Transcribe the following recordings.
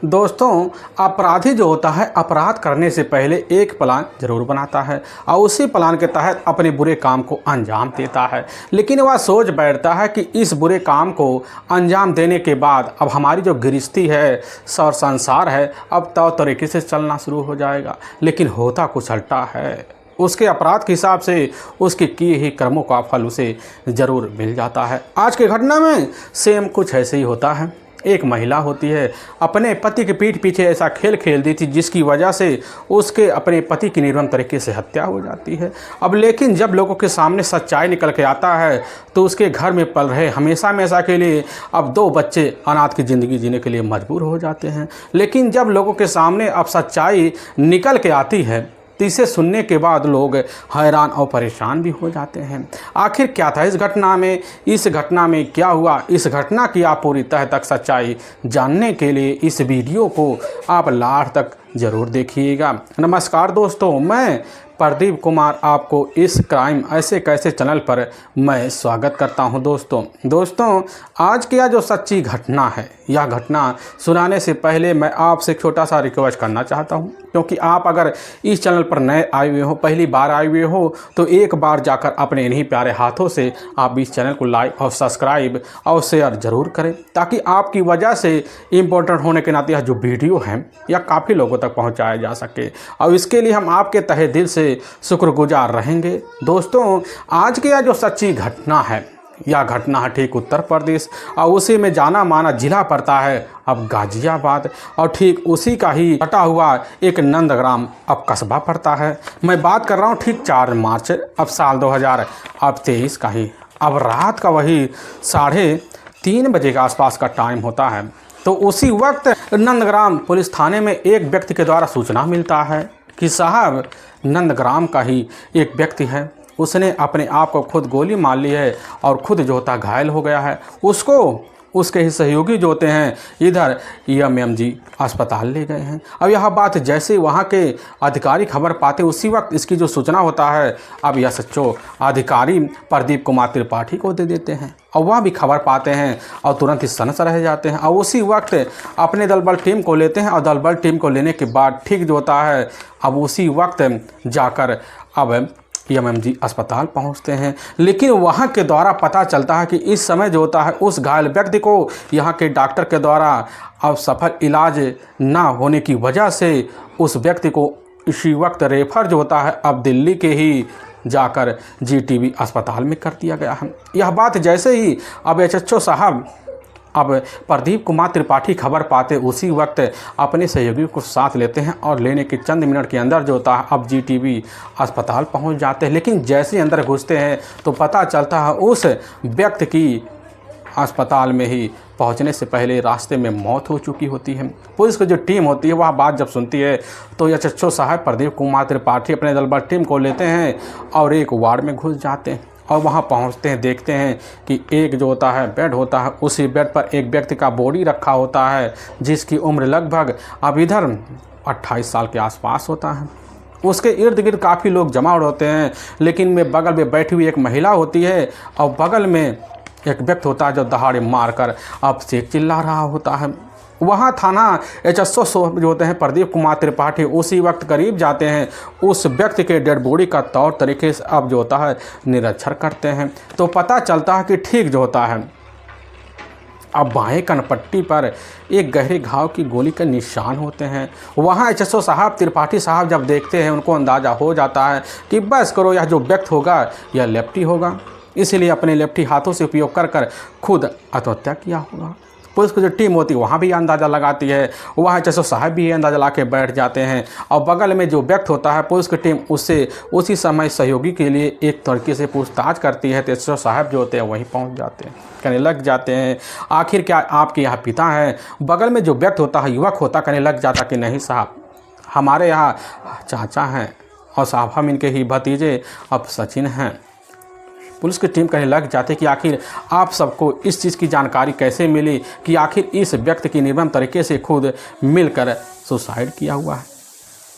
दोस्तों, अपराधी जो होता है अपराध करने से पहले एक प्लान जरूर बनाता है और उसी प्लान के तहत अपने बुरे काम को अंजाम देता है। लेकिन वह सोच बैठता है कि इस बुरे काम को अंजाम देने के बाद अब हमारी जो गृहस्थी है, और संसार है, अब तौर तरीके से चलना शुरू हो जाएगा। लेकिन होता कुछ उल्टा है। उसके अपराध के हिसाब से उसके किए ही कर्मों का फल उसे ज़रूर मिल जाता है। आज की घटना में सेम कुछ ऐसे ही होता है। एक महिला होती है, अपने पति के पीठ पीछे ऐसा खेल खेल दी थी जिसकी वजह से उसके अपने पति की निर्मम तरीके से हत्या हो जाती है। अब लेकिन जब लोगों के सामने सच्चाई निकल के आता है तो उसके घर में पल रहे हमेशा हमेशा के लिए अब 2 बच्चे अनाथ की ज़िंदगी जीने के लिए मजबूर हो जाते हैं। लेकिन जब लोगों के सामने अब सच्चाई निकल के आती है तो इसे सुनने के बाद लोग हैरान और परेशान भी हो जाते हैं। आखिर क्या था इस घटना में क्या हुआ, इस घटना की आप पूरी तह तक सच्चाई जानने के लिए इस वीडियो को आप लास्ट तक ज़रूर देखिएगा। नमस्कार दोस्तों, मैं प्रदीप कुमार आपको इस क्राइम ऐसे कैसे चैनल पर मैं स्वागत करता हूं। दोस्तों आज की यह जो सच्ची घटना है, यह घटना सुनाने से पहले मैं आपसे एक छोटा सा रिक्वेस्ट करना चाहता हूं, क्योंकि आप अगर इस चैनल पर नए आए हुए हो, पहली बार आए हुए हो, तो एक बार जाकर अपने इन्हीं प्यारे हाथों से आप इस चैनल को लाइक और सब्सक्राइब और शेयर ज़रूर करें, ताकि आपकी वजह से इम्पोर्टेंट होने के नाते यह जो वीडियो है यह काफ़ी लोगों तक पहुँचाया जा सके। और इसके लिए हम आपके तहे दिल से शुक्रगुजार रहेंगे। दोस्तों आज की यह जो सच्ची घटना है, यह घटना है ठीक उत्तर प्रदेश और उसी में जाना माना जिला पड़ता है अब गाजियाबाद, और ठीक उसी का ही हटा हुआ एक नंदग्राम अब कस्बा पड़ता है। मैं बात कर रहा हूँ ठीक 4 मार्च अब साल 2023 का ही। अब रात का वही 3:30 बजे के आसपास का टाइम होता है। तो उसी वक्त नंदग्राम पुलिस थाने में एक व्यक्ति के द्वारा सूचना मिलता है कि साहब नंदग्राम का ही एक व्यक्ति है, उसने अपने आप को खुद गोली मार ली है और खुद जो होता घायल हो गया है। उसको उसके ही सहयोगी जो होते हैं इधर EMMG अस्पताल ले गए हैं। अब यह बात जैसे वहाँ के अधिकारी खबर पाते उसी वक्त इसकी जो सूचना होता है अब यह सच्चो अधिकारी प्रदीप कुमार त्रिपाठी को दे देते हैं और वह भी खबर पाते हैं और तुरंत ही सनस रह जाते हैं और उसी वक्त अपने दलबल टीम को लेते हैं। और दलबल टीम को लेने के बाद ठीक जो होता है अब उसी वक्त जाकर अब EMMG अस्पताल पहुंचते हैं। लेकिन वहां के द्वारा पता चलता है कि इस समय जो होता है उस घायल व्यक्ति को यहां के डॉक्टर के द्वारा अब सफल इलाज ना होने की वजह से उस व्यक्ति को इसी वक्त रेफर जो होता है अब दिल्ली के ही जाकर GTB अस्पताल में कर दिया गया है। यह बात जैसे ही अब HHO साहब अब प्रदीप कुमार त्रिपाठी खबर पाते उसी वक्त अपने सहयोगियों को साथ लेते हैं और लेने के चंद मिनट के अंदर जो होता है अब GTB अस्पताल पहुंच जाते हैं। लेकिन जैसे ही अंदर घुसते हैं तो पता चलता है उस व्यक्ति की अस्पताल में ही पहुंचने से पहले रास्ते में मौत हो चुकी होती है। पुलिस की जो टीम होती है वह बात जब सुनती है तो HHO साहब प्रदीप कुमार त्रिपाठी अपने दलबल टीम को लेते हैं और एक वार्ड में घुस जाते हैं और वहां पहुंचते हैं, देखते हैं कि एक जो होता है बेड होता है, उसी बेड पर एक व्यक्ति का बॉडी रखा होता है जिसकी उम्र लगभग अब इधर 28 साल के आसपास होता है। उसके इर्द गिर्द काफ़ी लोग जमा होते हैं, लेकिन में बगल में बैठी हुई एक महिला होती है और बगल में एक व्यक्ति होता है जो दहाड़े मारकर अब से चिल्ला रहा होता है। वहाँ थाना HSO जो होते हैं प्रदीप कुमार त्रिपाठी उसी वक्त करीब जाते हैं, उस व्यक्ति के डेड बॉडी का तौर तरीके से अब जो होता है निरीक्षण करते हैं। तो पता चलता है कि ठीक जो होता है अब बाएं कनपट्टी पर एक गहरे घाव की गोली के निशान होते हैं। वहाँ HSO साहब त्रिपाठी साहब जब देखते हैं उनको अंदाज़ा हो जाता है कि बस करो यह जो व्यक्ति होगा यह लेफ्टी होगा, इसीलिए अपने लेफ्टी हाथों से उपयोग कर कर खुद आत्महत्या किया होगा। पुलिस की जो टीम होती है वहाँ भी अंदाज़ा लगाती है, वहाँ HSO साहब भी अंदाज़ा ला के बैठ जाते हैं और बगल में जो व्यक्ति होता है पुलिस की टीम उससे उसी समय सहयोगी के लिए एक तरीके से पूछताछ करती है। तो HSO साहब जो होते हैं वहीं पहुँच जाते हैं, कहने लग जाते हैं आखिर क्या आपके यहाँ पिता हैं? बगल में जो व्यक्ति होता है युवक होता कहने लग जाता कि नहीं साहब हमारे यहाँ चाचा हैं और साहब हम इनके ही भतीजे अब सचिन हैं। पुलिस की टीम कहने लग जाते कि आखिर आप सबको इस चीज़ की जानकारी कैसे मिली कि आखिर इस व्यक्ति की निर्मम तरीके से खुद मिलकर सुसाइड किया हुआ है।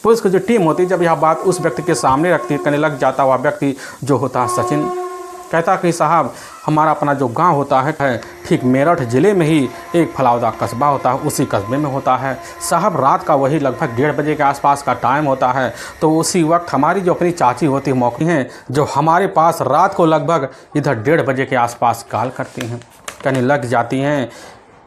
पुलिस की जो टीम होती है जब यह बात उस व्यक्ति के सामने रखती है कहने लग जाता वह व्यक्ति जो होता है सचिन कहता कि साहब हमारा अपना जो गांव होता है ठीक मेरठ ज़िले में ही एक फलावदा कस्बा होता है, उसी कस्बे में होता है। साहब रात का वही लगभग 1:30 बजे के आसपास का टाइम होता है। तो उसी वक्त हमारी जो अपनी चाची होती है मौकी हैं, जो हमारे पास रात को लगभग इधर 1:30 बजे के आसपास कॉल करती हैं, कहने लग जाती हैं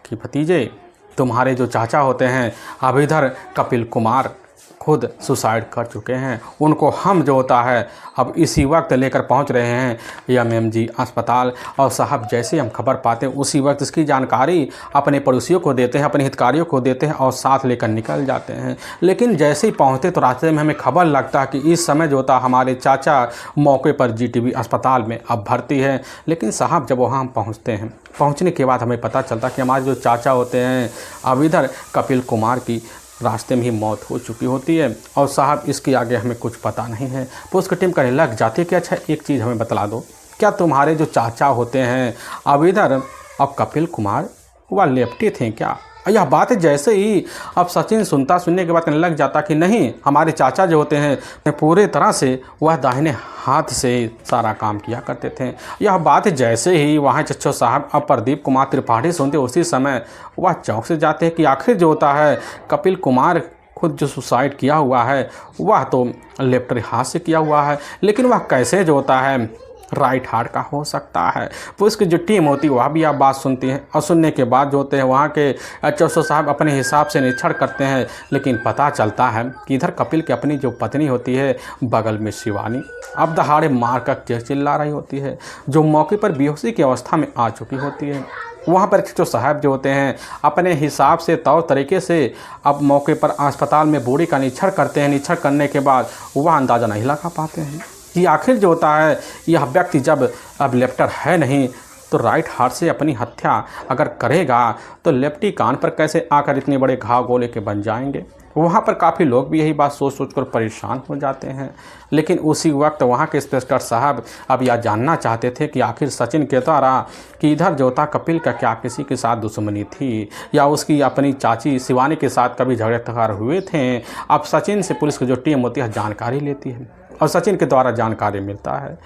कि भतीजे तुम्हारे जो चाचा होते हैं अब इधर कपिल कुमार खुद सुसाइड कर चुके हैं, उनको हम जो होता है अब इसी वक्त लेकर पहुंच रहे हैं एमएमजी अस्पताल। और साहब जैसे हम खबर पाते हैं उसी वक्त इसकी जानकारी अपने पड़ोसियों को देते हैं, अपने हितकारियों को देते हैं और साथ लेकर निकल जाते हैं। लेकिन जैसे ही पहुंचते तो रास्ते में हमें खबर लगता है कि इस समय जो होता हमारे चाचा मौके पर जीटीबी अस्पताल में अब भर्ती है। लेकिन साहब जब वहाँ हम पहुँचते हैं, पहुँचने के बाद हमें पता चलता कि हमारे जो चाचा होते हैं अब इधर कपिल कुमार की रास्ते में ही मौत हो चुकी होती है। और साहब इसके आगे हमें कुछ पता नहीं है। पुलिस की टीम कहने लग जाती है कि अच्छा एक चीज़ हमें बतला दो, क्या तुम्हारे जो चाचा होते हैं अब इधर अब कपिल कुमार वह लेफ्टी थे क्या? यह बात जैसे ही अब सचिन सुनने के बाद कहने लग जाता कि नहीं, हमारे चाचा जो होते हैं पूरे तरह से वह दाहिने हाथ से सारा काम किया करते थे। यह बात जैसे ही वहाँ चच्चो साहब अब प्रदीप कुमार त्रिपाठी सुनते उसी समय वह चौंक से जाते हैं कि आखिर जो होता है कपिल कुमार खुद जो सुसाइड किया हुआ है वह तो लेफ्ट हाथ से किया हुआ है, लेकिन वह कैसे जो होता है राइट हार्ट का हो सकता है। पुलिस की जो टीम होती है वह भी आप बात सुनती है और सुनने के बाद जो होते हैं वहाँ के चौसो साहब अपने हिसाब से निरीक्षण करते हैं। लेकिन पता चलता है कि इधर कपिल की अपनी जो पत्नी होती है बगल में शिवानी अब दहाड़े मार कर चिल्ला रही होती है, जो मौके पर बेहोशी की अवस्था में आ चुकी होती है। वहाँ पर जो साहब जो होते हैं अपने हिसाब से तौर तरीके से अब मौके पर अस्पताल में बॉडी का निरीक्षण करते हैं। निरीक्षण करने के बाद वह अंदाज़ा नहीं लगा पाते हैं कि आखिर जो होता है यह व्यक्ति जब अब लेफ्टर है नहीं तो राइट हार्ट से अपनी हत्या अगर करेगा तो लेफ्टी कान पर कैसे आकर इतने बड़े घाव गोले के बन जाएंगे। वहाँ पर काफ़ी लोग भी यही बात सोच कर परेशान हो जाते हैं। लेकिन उसी वक्त वहाँ के इंस्पेक्टर साहब अब यह जानना चाहते थे कि आखिर सचिन कहता रहा कि इधर जो था कपिल का क्या किसी के साथ दुश्मनी थी या उसकी अपनी चाची शिवानी के साथ कभी झगड़े तकार हुए थे। अब सचिन से पुलिस की जो टीम होती है जानकारी लेती है और सचिन के द्वारा जानकारी मिलता है।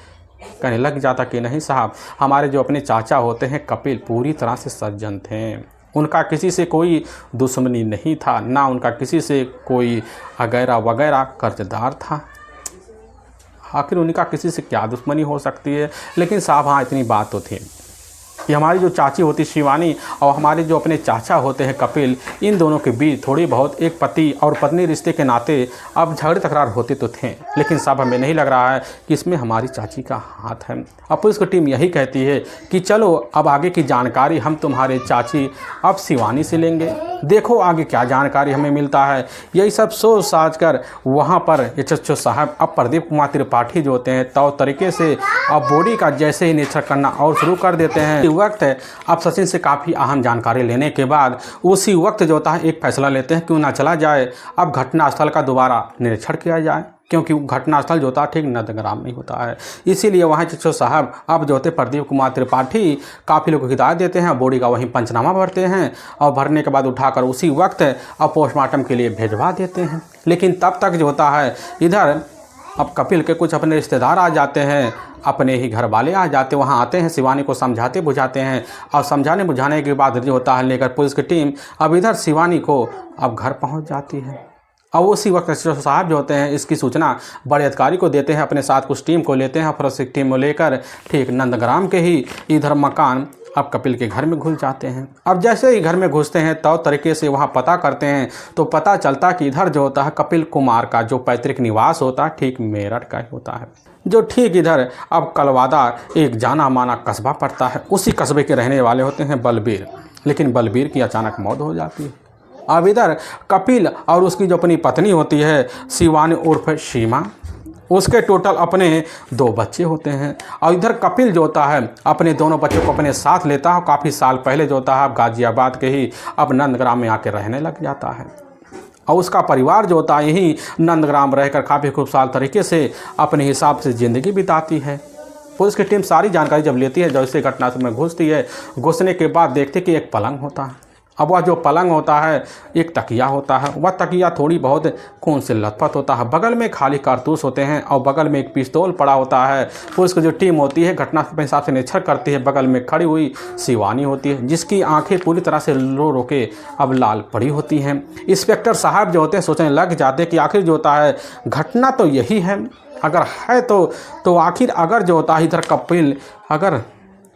कहने लग जाता कि नहीं साहब, हमारे जो अपने चाचा होते हैं कपिल पूरी तरह से सज्जन थे, उनका किसी से कोई दुश्मनी नहीं था, ना उनका किसी से कोई वगैरह कर्जदार था। आखिर उनका किसी से क्या दुश्मनी हो सकती है। लेकिन साहब हाँ इतनी बात तो थी कि हमारी जो चाची होती शिवानी और हमारे जो अपने चाचा होते हैं कपिल, इन दोनों के बीच थोड़ी बहुत एक पति और पत्नी रिश्ते के नाते अब झगड़े तकरार होते तो थे। लेकिन साहब हमें नहीं लग रहा है कि इसमें हमारी चाची का हाथ है। अब पुलिस की टीम यही कहती है कि चलो अब आगे की जानकारी हम तुम्हारे चाची अब शिवानी से लेंगे, देखो आगे क्या जानकारी हमें मिलता है। यही सब सोच साझ कर वहाँ पर एचएचओ साहब अब प्रदीप कुमार त्रिपाठी जो होते हैं तो तरीके से अब बॉडी का जैसे ही निरीक्षण करना और शुरू कर देते हैं। वक्त अब सचिन से काफ़ी अहम जानकारी लेने के बाद उसी वक्त जो होता है एक फैसला लेते हैं क्यों ना चला जाए अब घटनास्थल का दोबारा निरीक्षण किया जाए, क्योंकि घटनास्थल जो होता है ठीक नंदग्राम में होता है। इसीलिए वहाँ चचो साहब अब जो होते प्रदीप कुमार त्रिपाठी काफ़ी लोगों को हिदायत देते हैं, बॉडी का वहीं पंचनामा भरते हैं और भरने के बाद उठाकर उसी वक्त अब पोस्टमार्टम के लिए भेजवा देते हैं। लेकिन तब तक जो होता है इधर अब कपिल के कुछ अपने रिश्तेदार आ जाते हैं, अपने ही घर वाले आ जाते, वहाँ आते हैं, शिवानी को समझाते बुझाते हैं और समझाने बुझाने के बाद जो होता है लेकर पुलिस की टीम अब इधर शिवानी को अब घर पहुँच जाती है। और उसी वक्त साहब जो होते हैं इसकी सूचना बड़े अधिकारी को देते हैं, अपने साथ कुछ टीम को लेते हैं, फिर उस टीम को लेकर ठीक नंदग्राम के ही इधर मकान अब कपिल के घर में घुस जाते हैं। अब जैसे ही घर में घुसते हैं तो तरीके से वहाँ पता करते हैं तो पता चलता कि इधर जो होता है कपिल कुमार का जो पैतृक निवास होता है ठीक मेरठ का ही होता है, जो ठीक इधर अब कलवादा एक जाना माना कस्बा पड़ता है। उसी कस्बे के रहने वाले होते हैं बलबीर। लेकिन बलबीर की अचानक मौत हो जाती है। अब इधर कपिल और उसकी जो अपनी पत्नी होती है शिवानी उर्फ सीमा, उसके टोटल अपने 2 बच्चे होते हैं। और इधर कपिल जो होता है अपने दोनों बच्चों को अपने साथ लेता है। काफ़ी साल पहले जो होता है गाजियाबाद के ही अब नंदग्राम में आके रहने लग जाता है और उसका परिवार जो होता है यही नंदग्राम रहकर काफ़ी खूबसूरत तरीके से अपने हिसाब से ज़िंदगी बिताती है। पुलिस की टीम सारी जानकारी जब लेती है, जैसे घटनास्थल में घुसती है, घुसने के बाद देखते कि एक पलंग होता है अब वह जो पलंग होता है, एक तकिया होता है, वह तकिया थोड़ी बहुत खून से लथपथ होता है, बगल में खाली कारतूस होते हैं और बगल में एक पिस्तौल पड़ा होता है। पुलिस की जो टीम होती है घटना के हिसाब से निरीक्षण करती है। बगल में खड़ी हुई शिवानी होती है जिसकी आंखें पूरी तरह से रो रो के अब लाल पड़ी होती हैं। इंस्पेक्टर साहब जो होते हैं सोचने लग जाते हैं कि आखिर जो होता है घटना तो यही है, अगर है तो आखिर अगर जो होता है इधर कपिल अगर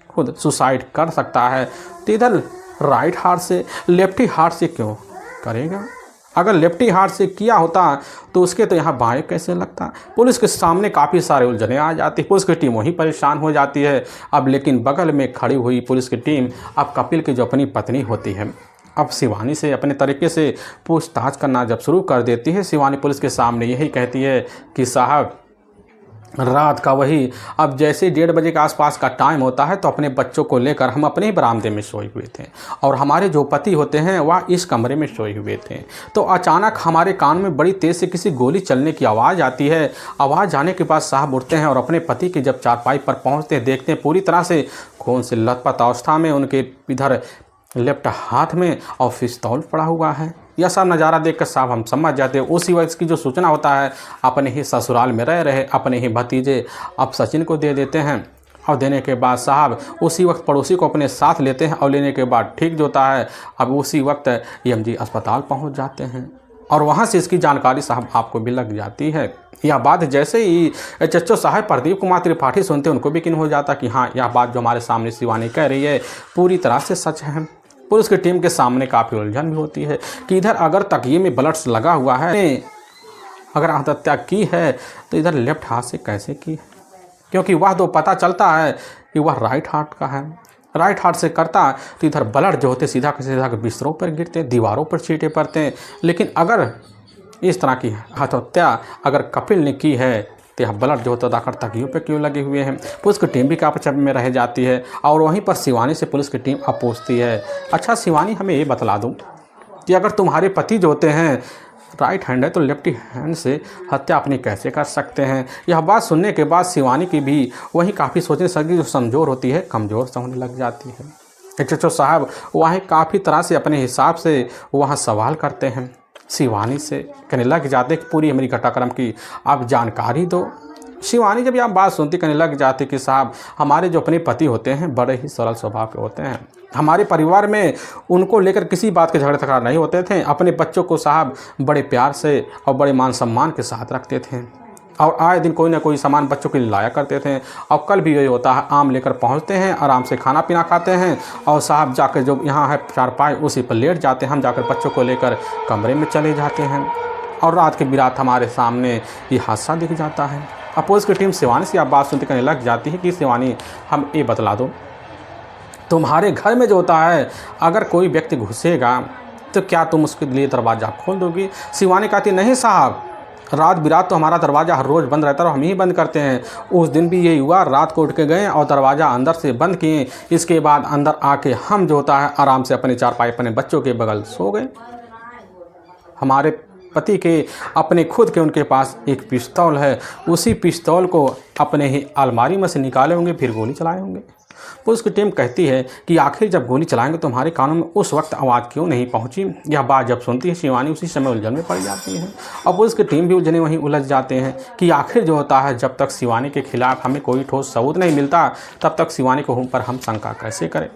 खुद सुसाइड कर सकता है तो इधर राइट हार्ट से लेफ्टी हार्ट से क्यों करेगा? अगर लेफ्टी हार्ट से किया होता तो उसके तो यहाँ बाएं कैसे लगता? पुलिस के सामने काफ़ी सारे उलझने आ जाती, पुलिस की टीम वहीं परेशान हो जाती है। अब लेकिन बगल में खड़ी हुई पुलिस की टीम अब कपिल की जो अपनी पत्नी होती है अब शिवानी से अपने तरीके से पूछताछ करना जब शुरू कर देती है। शिवानी पुलिस के सामने यही कहती है कि साहब रात का वही अब जैसे 1:30 बजे के आसपास का टाइम होता है तो अपने बच्चों को लेकर हम अपने बरामदे में सोए हुए थे और हमारे जो पति होते हैं वह इस कमरे में सोए हुए थे। तो अचानक हमारे कान में बड़ी तेज़ से किसी गोली चलने की आवाज़ आती है। आवाज़ आने के बाद साहब उठते हैं और अपने पति की जब चारपाई पर पहुँचते हैं देखते हैं पूरी तरह से खून से लथपथ अवस्था में उनके इधर लेफ्ट हाथ में और पिस्तौल पड़ा हुआ है। यह सब नज़ारा देखकर साहब हम समझ जाते हैं उसी वक्त की जो सूचना होता है अपने ही ससुराल में रह रहे अपने ही भतीजे अब सचिन को दे देते हैं और देने के बाद साहब उसी वक्त पड़ोसी को अपने साथ लेते हैं और लेने के बाद ठीक जो होता है अब उसी वक्त एमजी अस्पताल पहुंच जाते हैं और वहां से इसकी जानकारी साहब आपको भी लग जाती है। यह बात जैसे ही चच्चो साहब प्रदीप कुमार त्रिपाठी सुनते उनको भी यकीन हो जाता कि हाँ यह बात जो हमारे सामने शिवानी कह रही है पूरी तरह से सच है। पुलिस की टीम के सामने काफ़ी उलझन भी होती है कि इधर अगर तकिए में ब्लड्स लगा हुआ है, अगर आत्महत्या की है तो इधर लेफ्ट हाथ से कैसे की है, क्योंकि वह तो पता चलता है कि वह राइट हार्ट का है। राइट हार्ट से करता तो इधर ब्लड जो होते सीधा सीधा बिस्तरों पर गिरते, दीवारों पर छींटे पड़ते हैं। लेकिन अगर इस तरह की आत्महत्या अगर कपिल ने की है तो यह ब्लड जो होता आकर तकियों पे क्यों लगे हुए हैं। पुलिस की टीम भी काफ़ी चप में रह जाती है और वहीं पर शिवानी से पुलिस की टीम अब पूछती है, अच्छा शिवानी हमें ये बतला दूँ कि अगर तुम्हारे पति जो होते हैं राइट हैंड है तो लेफ्ट हैंड से हत्या अपनी कैसे कर सकते हैं। यह बात सुनने के बाद शिवानी की भी वहीं काफ़ी सोचने सकी जो समझोर होती है कमज़ोर से होने लग जाती है। चच्चो साहब वहीं काफ़ी तरह से अपने हिसाब से वहाँ सवाल करते हैं शिवानी से, कहने लग जाते कि पूरी हमारी घटनाक्रम की आप जानकारी दो। शिवानी जब यह बात सुनती कहने लग जाती कि साहब हमारे जो अपने पति होते हैं बड़े ही सरल स्वभाव के होते हैं, हमारे परिवार में उनको लेकर किसी बात के झगड़े तकरार नहीं होते थे। अपने बच्चों को साहब बड़े प्यार से और बड़े मान सम्मान के साथ रखते थे और आए दिन कोई ना कोई सामान बच्चों के लिए लाया करते थे। और कल भी यही होता है, आम लेकर पहुंचते हैं, आराम से खाना पीना खाते हैं और साहब जाकर जो यहाँ है चारपाई उसी पर लेट जाते हैं। हम जाकर बच्चों को लेकर कमरे में चले जाते हैं और रात के बिरात हमारे सामने ये हादसा दिख जाता है। अब पुलिस की टीम शिवानी से आप बात सुनते कहने लग जाती है कि शिवानी हम ये बतला दो, तुम्हारे घर में जो होता है अगर कोई व्यक्ति घुसेगा तो क्या तुम उसके लिए दरवाज़ा खोल दोगी? शिवानी कहती नहीं साहब, रात बिरात तो हमारा दरवाज़ा हर रोज़ बंद रहता है और हम ही बंद करते हैं। उस दिन भी यही हुआ, रात को उठ के गए और दरवाज़ा अंदर से बंद किए। इसके बाद अंदर आके हम जो होता है आराम से अपने चारपाई अपने बच्चों के बगल सो गए। हमारे पति के अपने खुद के उनके पास एक पिस्तौल है, उसी पिस्तौल को अपने ही अलमारी में से निकाले होंगे फिर गोली चलाए होंगे। पुलिस की टीम कहती है कि आखिर जब गोली चलाएंगे तो हमारे कानों में उस वक्त आवाज़ क्यों नहीं पहुंची। यह बात जब सुनती है शिवानी उसी समय उलझन में पड़ जाती है और पुलिस की टीम भी उलझने वहीं उलझ जाते हैं कि आखिर जो होता है जब तक शिवानी के खिलाफ हमें कोई ठोस सबूत नहीं मिलता तब तक शिवानी को पर हम शंका कैसे करें,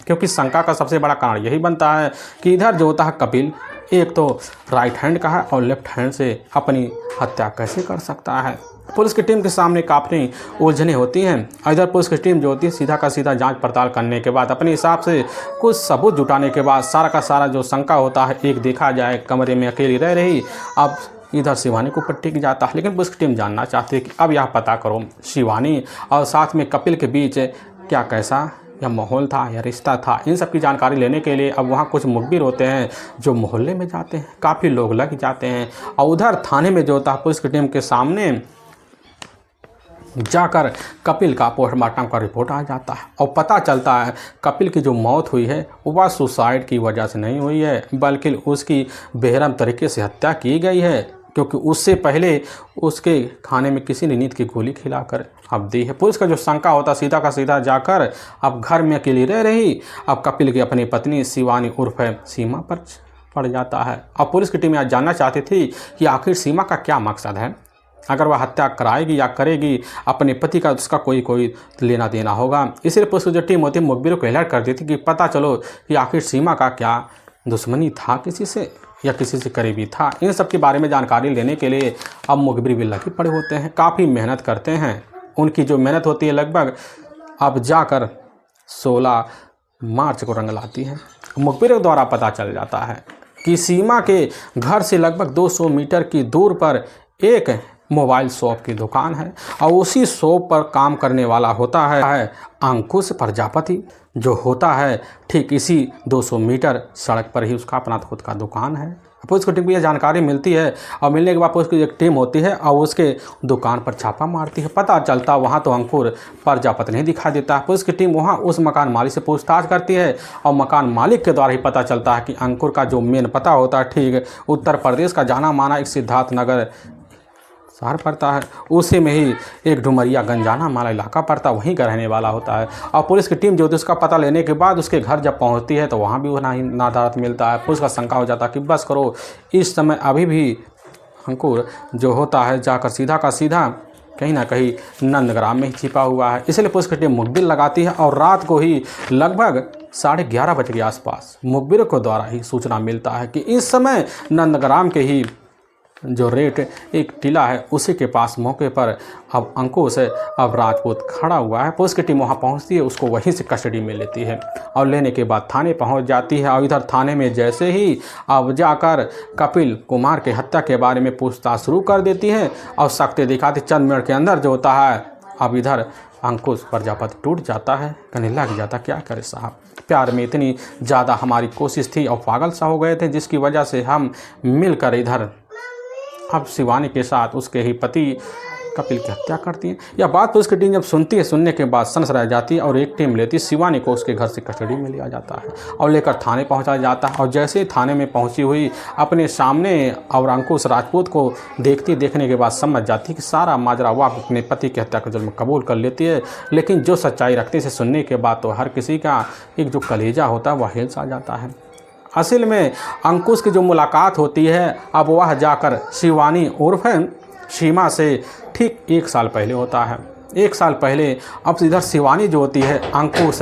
क्योंकि शंका का सबसे बड़ा कारण यही बनता है कि इधर जो होता है कपिल एक तो राइट हैंड का है और लेफ्ट हैंड से अपनी हत्या कैसे कर सकता है। पुलिस की टीम के सामने काफ़ी उलझने होती हैं। इधर पुलिस की टीम जो होती है सीधा का सीधा जांच पड़ताल करने के बाद अपने हिसाब से कुछ सबूत जुटाने के बाद सारा का सारा जो शंका होता है एक देखा जाए कमरे में अकेली रह रही अब इधर शिवानी को ऊपर टिक जाता है। लेकिन पुलिस की टीम जानना चाहती है कि अब यह पता करो शिवानी और साथ में कपिल के बीच क्या कैसा या माहौल था या रिश्ता था। इन सब की जानकारी लेने के लिए अब वहाँ कुछ मुखबिर होते हैं जो मोहल्ले में जाते हैं, काफ़ी लोग लग जाते हैं और उधर थाने में जो होता है पुलिस की टीम के सामने जाकर कपिल का पोस्टमार्टम का रिपोर्ट आ जाता है और पता चलता है कपिल की जो मौत हुई है वह सुसाइड की वजह से नहीं हुई है बल्कि उसकी बेरहम तरीके से हत्या की गई है। क्योंकि उससे पहले उसके खाने में किसी ने नींद की गोली खिलाकर अब दी है। पुलिस का जो शंका होता सीधा का सीधा जाकर अब घर में अकेली रह रही अब कपिल की अपनी पत्नी शिवानी उर्फ सीमा पर पड़ जाता है। अब पुलिस की टीम यह जानना चाहती थी कि आखिर सीमा का क्या मकसद है, अगर वह हत्या कराएगी या करेगी अपने पति का, उसका कोई लेना देना होगा। इसलिए पुलिस की जो टीम होती है मुखबिरों को अलर्ट कर दी थी कि पता चलो कि आखिर सीमा का क्या दुश्मनी था किसी से या किसी से करीबी था। इन सब के बारे में जानकारी लेने के लिए अब मुखबिर भी लगे पड़े होते हैं, काफ़ी मेहनत करते हैं। उनकी जो मेहनत होती है लगभग अब जाकर 16 मार्च को रंग लाती है। मुखबिरों द्वारा पता चल जाता है कि सीमा के घर से लगभग 200 मीटर की दूर पर एक मोबाइल शॉप की दुकान है और उसी शॉप पर काम करने वाला होता है अंकुश प्रजापति, जो होता है ठीक इसी 200 मीटर सड़क पर ही उसका अपना खुद का दुकान है। पुलिस को टीम को यह जानकारी मिलती है और मिलने के बाद पुलिस की एक टीम होती है और उसके दुकान पर छापा मारती है। पता चलता वहाँ तो अंकुर प्रजापति नहीं दिखाई देता। पुलिस की टीम वहाँ उस मकान मालिक से पूछताछ करती है और मकान मालिक के द्वारा ही पता चलता है कि अंकुर का जो मेन पता होता है ठीक उत्तर प्रदेश का जाना माना एक सिद्धार्थ नगर शहर पड़ता है, उसी में ही एक डुमरिया गंजाना माला इलाका पड़ता, वहीं का रहने वाला होता है। और पुलिस की टीम जो होती है उसका पता लेने के बाद उसके घर जब पहुंचती है तो वहाँ भी वो नादारत मिलता है। पुलिस का शंका हो जाता है कि बस करो, इस समय अभी भी अंकुर जो होता है जाकर सीधा का सीधा कहीं ना कहीं नंदग्राम में ही छिपा हुआ है। इसलिए पुलिस की टीम मुखबिर लगाती है और रात को ही लगभग 11:30 बजे के आसपास मुखबिरों को द्वारा ही सूचना मिलता है कि इस समय नंदग्राम के ही जो रेट एक टीला है उसी के पास मौके पर अब अंकुश अब राजपूत खड़ा हुआ है। पुलिस की टीम वहां पहुंचती है, उसको वहीं से कस्टडी में लेती है और लेने के बाद थाने पहुंच जाती है। और इधर थाने में जैसे ही अब जाकर कपिल कुमार के हत्या के बारे में पूछताछ शुरू कर देती है और सख्ती दिखाती चंद मिनट के अंदर जो होता है अब इधर अंकुश प्रजापति टूट जाता है, कहने लग जाता क्या करे साहब, प्यार में इतनी ज़्यादा हमारी कोशिश थी और पागल सा हो गए थे जिसकी वजह से हम मिलकर इधर अब शिवानी के साथ उसके ही पति कपिल की हत्या करती है। यह बात पुलिस की टीम जब सुनती है, सुनने के बाद सनस रह जाती है और एक टीम लेती है शिवानी को उसके घर से कस्टडी में लिया जाता है और लेकर थाने पहुंचाया जाता है। और जैसे ही थाने में पहुंची हुई अपने सामने और अंकुश राजपूत को देखने के बाद समझ जाती है कि सारा माजरा वह अपने पति की हत्या का जुर्म कबूल कर लेती है। लेकिन जो सच्चाई रखते से सुनने के बाद तो हर किसी का एक जो कलेजा होता है वह हिल सा जाता है। असल में अंकुश की जो मुलाकात होती है अब वह जाकर शिवानी उर्फ सीमा से ठीक 1 साल पहले होता है। 1 साल पहले अब इधर शिवानी जो होती है अंकुश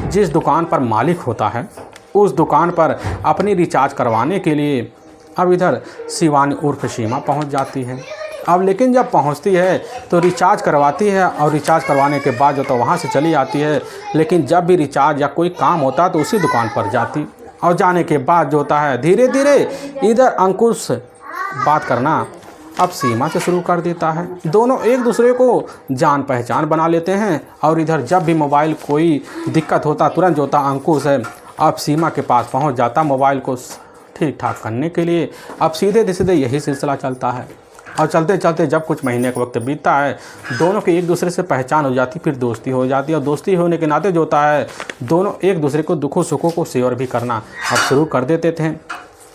जिस दुकान पर मालिक होता है उस दुकान पर अपनी रिचार्ज करवाने के लिए अब इधर शिवानी उर्फ सीमा पहुंच जाती है। अब लेकिन जब पहुंचती है तो रिचार्ज करवाती है और रिचार्ज करवाने के बाद जो तो वहाँ से चली आती है। लेकिन जब भी रिचार्ज या कोई काम होता है तो उसी दुकान पर जाती और जाने के बाद जो होता है धीरे धीरे इधर अंकुश बात करना अब सीमा से शुरू कर देता है। दोनों एक दूसरे को जान पहचान बना लेते हैं और इधर जब भी मोबाइल कोई दिक्कत होता तुरंत जो होता अंकुश है अब सीमा के पास पहुंच जाता मोबाइल को ठीक ठाक करने के लिए। अब सीधे सीधे यही सिलसिला चलता है और चलते चलते जब कुछ महीने का वक्त बीतता है दोनों की एक दूसरे से पहचान हो जाती, फिर दोस्ती हो जाती है और दोस्ती होने के नाते जो होता है दोनों एक दूसरे को दुखों सुखों को शेयर भी करना अब शुरू कर देते थे।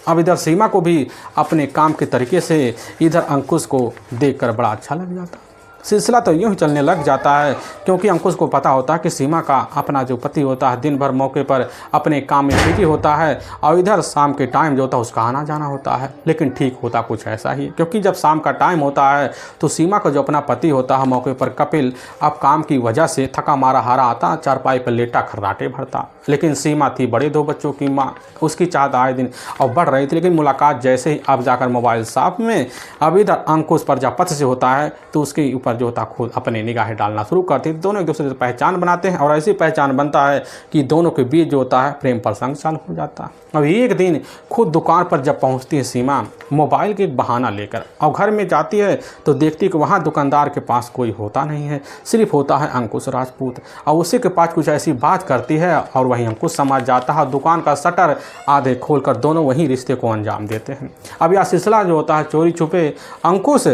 अब इधर सीमा को भी अपने काम के तरीके से इधर अंकुश को देखकर बड़ा अच्छा लग जाता। सिलसिला तो यूँ ही चलने लग जाता है क्योंकि अंकुश को पता होता है कि सीमा का अपना जो पति होता है दिन भर मौके पर अपने काम में बिजी होता है और इधर शाम के टाइम जो होता है उसका आना जाना होता है। लेकिन ठीक होता कुछ ऐसा ही क्योंकि जब शाम का टाइम होता है तो सीमा का जो अपना पति होता है मौके पर कपिल अब काम की वजह से थका मारा हारा आता, चारपाई पर लेटा खर्राटे भरता। लेकिन सीमा थी बड़े 2 बच्चों की माँ, उसकी चाहत आए दिन और बढ़ रही थी। लेकिन मुलाकात जैसे ही अब जाकर मोबाइल शॉप में अब इधर अंकुश प्रजापति से होता है तो उसके ऊपर जो होता खुद अपने निगाहें डालना शुरू करते हैं। दोनों एक दूसरे से पहचान बनाते हैं और ऐसी पहचान बनता है कि दोनों के बीच जो होता है प्रेम प्रसंग चालू हो जाता है। अब एक दिन खुद दुकान पर जब पहुंचती है सीमा मोबाइल के एक बहाना लेकर और घर में जाती है तो देखती है कि वहाँ दुकानदार के पास कोई होता नहीं है, सिर्फ होता है अंकुश राजपूत और उसी के पास कुछ ऐसी बात करती है और वहीं अंकुश समझ जाता है। दुकान का शटर आधे खोलकर दोनों वहीं रिश्ते को अंजाम देते हैं। अब यह सिलसिला जो होता है चोरी छुपे अंकुश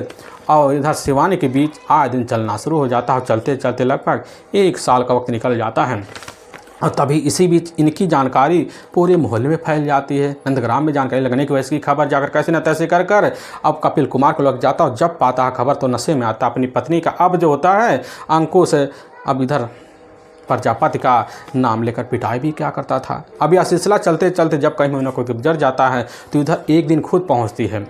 और इधर शिवानी के बीच आए दिन चलना शुरू हो जाता है। चलते चलते लगभग 1 साल का वक्त निकल जाता है। और तभी इसी बीच इनकी जानकारी पूरे मोहल्ले में फैल जाती है। नंदग्राम में जानकारी लगने की वजह की खबर जाकर कैसे न तैसे कर कर अब कपिल कुमार को लग जाता, और जब पाता है खबर तो नशे में आता अपनी पत्नी का। अब जो होता है अंकुश अब इधर प्रजापति का नाम लेकर पिटाई भी क्या करता था। अब यह सिलसिला चलते चलते जब कहीं महीनों को गुजर जाता है तो इधर एक दिन खुद पहुंचती है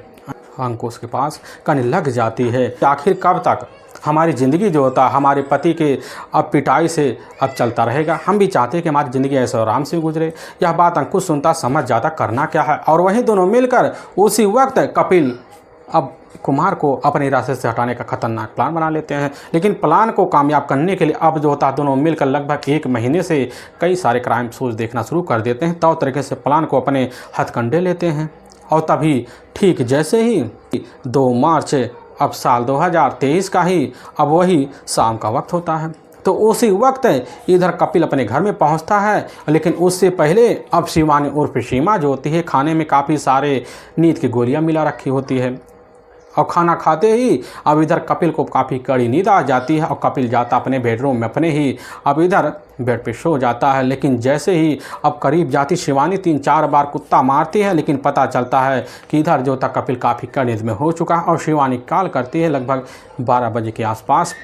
अंकुश के पास, कहने लग जाती है आखिर कब तक हमारी ज़िंदगी जो होता है हमारे पति के अब पिटाई से अब चलता रहेगा। हम भी चाहते हैं कि हमारी ज़िंदगी ऐसे आराम से गुजरे। यह बात अंकुश सुनता, समझ जाता करना क्या है, और वहीं दोनों मिलकर उसी वक्त कपिल अब कुमार को अपने रास्ते से हटाने का खतरनाक प्लान बना लेते हैं। लेकिन प्लान को कामयाब करने के लिए अब जो होता है दोनों मिलकर लगभग 1 महीने से कई सारे क्राइम शोज देखना शुरू कर देते हैं। तो तरीके से प्लान को अपने हथकंडे लेते हैं। और तभी ठीक जैसे ही 2 मार्च अब साल 2023 का ही अब वही शाम का वक्त होता है, तो उसी वक्त इधर कपिल अपने घर में पहुंचता है। लेकिन उससे पहले अब शिवानी उर्फ सीमा जो होती है खाने में काफ़ी सारे नींद की गोलियां मिला रखी होती है, और खाना खाते ही अब इधर कपिल को काफ़ी कड़ी नींद आ जाती है। और कपिल जाता अपने बेडरूम में अपने ही अब इधर बेड पे सो जाता है। लेकिन जैसे ही अब करीब जाती शिवानी 3-4 बार कुत्ता मारती है, लेकिन पता चलता है कि इधर जो था कपिल काफ़ी कड़ी नींद में हो चुका है। और शिवानी कॉल करती है लगभग 12 बजे के आसपास।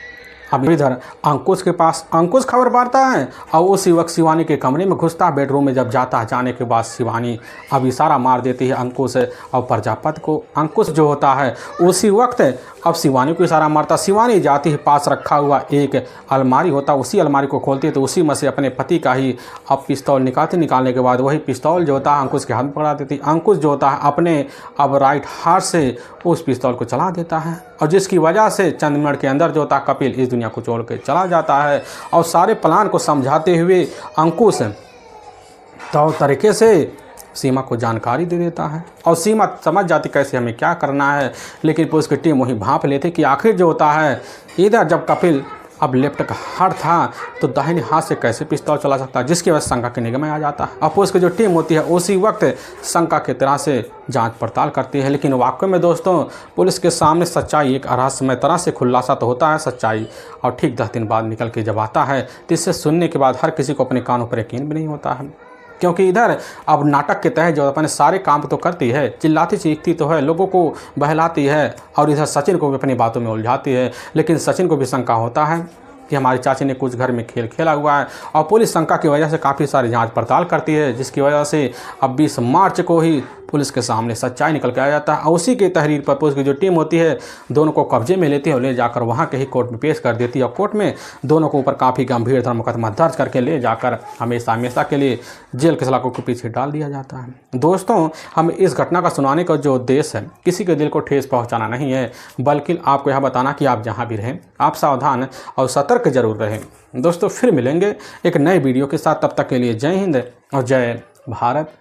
अब इधर अंकुश के पास अंकुश खबर पाता है और उसी वक्त शिवानी के कमरे में घुसता है। बेडरूम में जब जाता है जाने के बाद शिवानी अब इशारा मार देती है अंकुश और प्रजापति को। अंकुश जो होता है उसी वक्त अब शिवानी को इशारा मारता। शिवानी जाती है, पास रखा हुआ एक अलमारी होता, उसी अलमारी को खोलती है तो उसी में से अपने पति का ही अब पिस्तौल निकालने के बाद वही पिस्तौल जो होता है अंकुश के हाथ में पकड़ा देती। अंकुश जो होता है अपने अब राइट हाथ से उस पिस्तौल को चला देता है, और जिसकी वजह से चंद मिनट के अंदर जो होता है कपिल इस दुनिया को छोड़ के चला जाता है। और सारे प्लान को समझाते हुए अंकुश तो तरीके से सीमा को जानकारी दे देता है, और सीमा समझ जाती कैसे हमें क्या करना है। लेकिन पुलिस की टीम वही भांप लेती कि आखिर जो होता है इधर जब कपिल अब लेफ्ट का हाथ था तो दाहिने हाथ से कैसे पिस्तौल चला सकता है, जिसकी वजह से शंका के निगम में आ जाता है। अब पुलिस की जो टीम होती है उसी वक्त शंका की तरह से जांच पड़ताल करती है। लेकिन वाकई में दोस्तों पुलिस के सामने सच्चाई एक रहस्यमय तरह से खुलासा तो होता है सच्चाई, और ठीक 10 दिन बाद निकल के जब आता है तो इससे सुनने के बाद हर किसी को अपने कानों पर यकीन भी नहीं होता है। क्योंकि इधर अब नाटक के तहत जो अपने सारे काम तो करती है, चिल्लाती चीखती तो है, लोगों को बहलाती है, और इधर सचिन को भी अपनी बातों में उलझाती है। लेकिन सचिन को भी शंका होता है कि हमारी चाची ने कुछ घर में खेल खेला हुआ है, और पुलिस शंका की वजह से काफ़ी सारी जांच पड़ताल करती है, जिसकी वजह से अब 20 मार्च को ही पुलिस के सामने सच्चाई निकल के आ जाता है। और उसी के तहरीर पर पुलिस की जो टीम होती है दोनों को कब्जे में लेती है और ले जाकर वहाँ के ही कोर्ट में पेश कर देती है। और कोर्ट में दोनों को ऊपर काफ़ी गंभीर धर्म मुकदमा दर्ज करके ले जाकर हमेशा के लिए जेल के सलाखों के पीछे डाल दिया जाता है। दोस्तों हम इस घटना का सुनाने का जो उद्देश्य है किसी के दिल को ठेस पहुँचाना नहीं है, बल्कि आपको यह बताना कि आप जहाँ भी रहें आप सावधान और सतर्क जरूर रहें। दोस्तों फिर मिलेंगे एक नए वीडियो के साथ, तब तक के लिए जय हिंद और जय भारत।